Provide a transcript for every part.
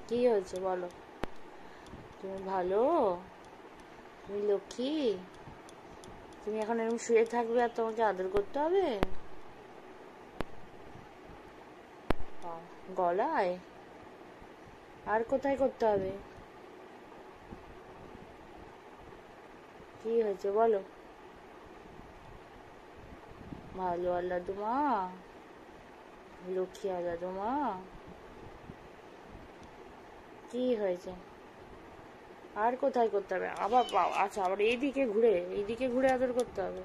কি হয়েছে বলো? তুমি ভালো? তুমি লক্ষ্মী? তুমি এখন এরকম শুয়ে থাকবে আর তোমাকে আদর করতে হবে? গলায়? আর কোথায় করতে হবে? কি হয়েছে বলো? ভালো আল্লাহ মা, লক্ষ্মী আল্লাহ মা। কি হয়েছে? আর কোথায় করতে হবে? আবার আচ্ছা, আবার এইদিকে ঘুরে আদর করতে হবে।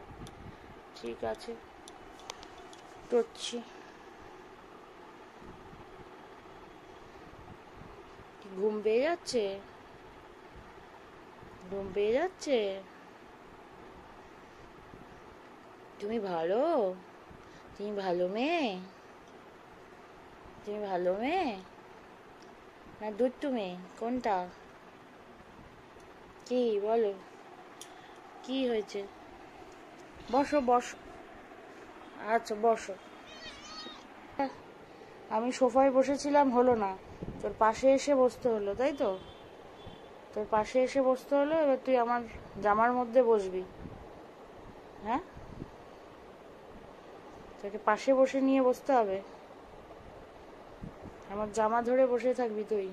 ঠিক আছে, করছি। ঘুম পেয়ে যাচ্ছে? ঘুম পেয়ে যাচ্ছে? তুমি ভালো? তুমি ভালো মেয়ে? তুমি ভালো মেয়ে না দুষ্টু মেয়ে? কোনটা? কি বলো? কি হয়েছে? বসো বসো। আচ্ছা বসো। আমি সোফায় বসেছিলাম, হলো না। তোর পাশে এসে বসতে হলো, তাই তো? তোর পাশে এসে বসতে হলো, এবার তুই আমার জামার মধ্যে বসবি। হ্যাঁ, তোকে পাশে বসে নিয়ে বসতে হবে। আমার জামা ধরে বসে থাকবি তুই।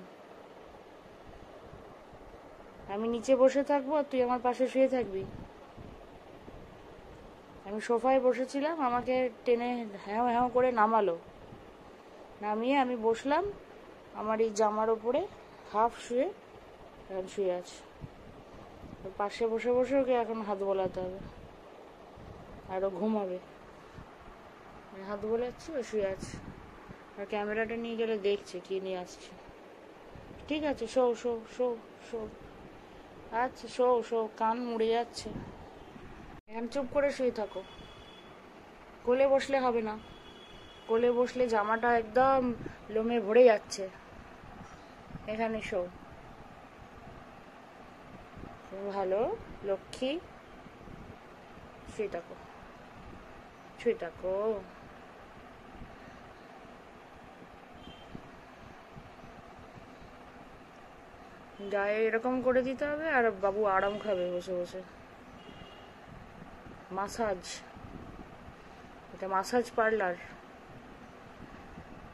আমি নিচে বসে থাকবো আর তুই আমার পাশে শুয়ে থাকবি। আমি সোফায় বসেছিলাম, আমাকে টেনে হ্যাঁ হ্যাঁ করে নামালো। নামিয়ে আমি বসলাম আমার এই জামার ওপরে, হাফ শুয়ে। এখন শুয়ে আছে। ওর পাশে বসে বসে ওকে এখন হাত বোলাতে হবে। আর ও ঘুমাবে। আমি হাত বোলাচ্ছি, ও শুয়ে আছে। আর ক্যামেরাটা নিয়ে গেলে দেখছে কি নিয়ে আসছে। ঠিক আছে, শো শো শো শো। আচ্ছা শো শো, কান মুড়ে যাচ্ছে। এখন চুপ করে শুয়ে থাকো। কোলে বসলে হবে না। কোলে বসলে জামাটা একদম লোমে ভরে যাচ্ছে। এখানে শো। তুমি ভালো লক্ষ্মী, শুয়ে থাকো। শুয়ে থাকো। গায়ে এরকম করে দিতে হবে আর বাবু আরাম খাবে বসে বসে। মাসাজ, এটা মাসাজ পার্লার।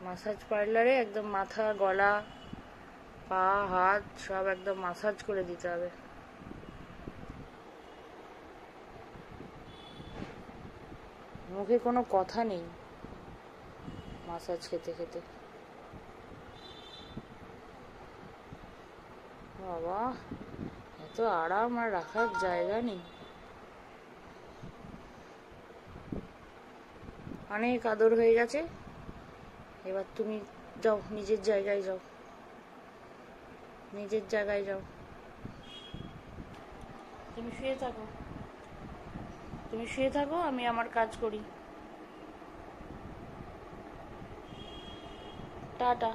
মাসাজ পার্লারে একদম মাথা, গলা, পা, হাত সব একদম মাসাজ করে দিতে হবে। মুখে কোনো কথা নেই মাসাজ খেতে খেতে। বাবা, এত আরাম আর রাখার জায়গা নেই। অনেক আদর হয়ে গেছে, এবার তুমি যাও, নিজের জায়গায় যাও। নিজের জায়গায় যাও। তুমি শুয়ে থাকো। তুমি শুয়ে থাকো, আমি আমার কাজ করি। টাটা।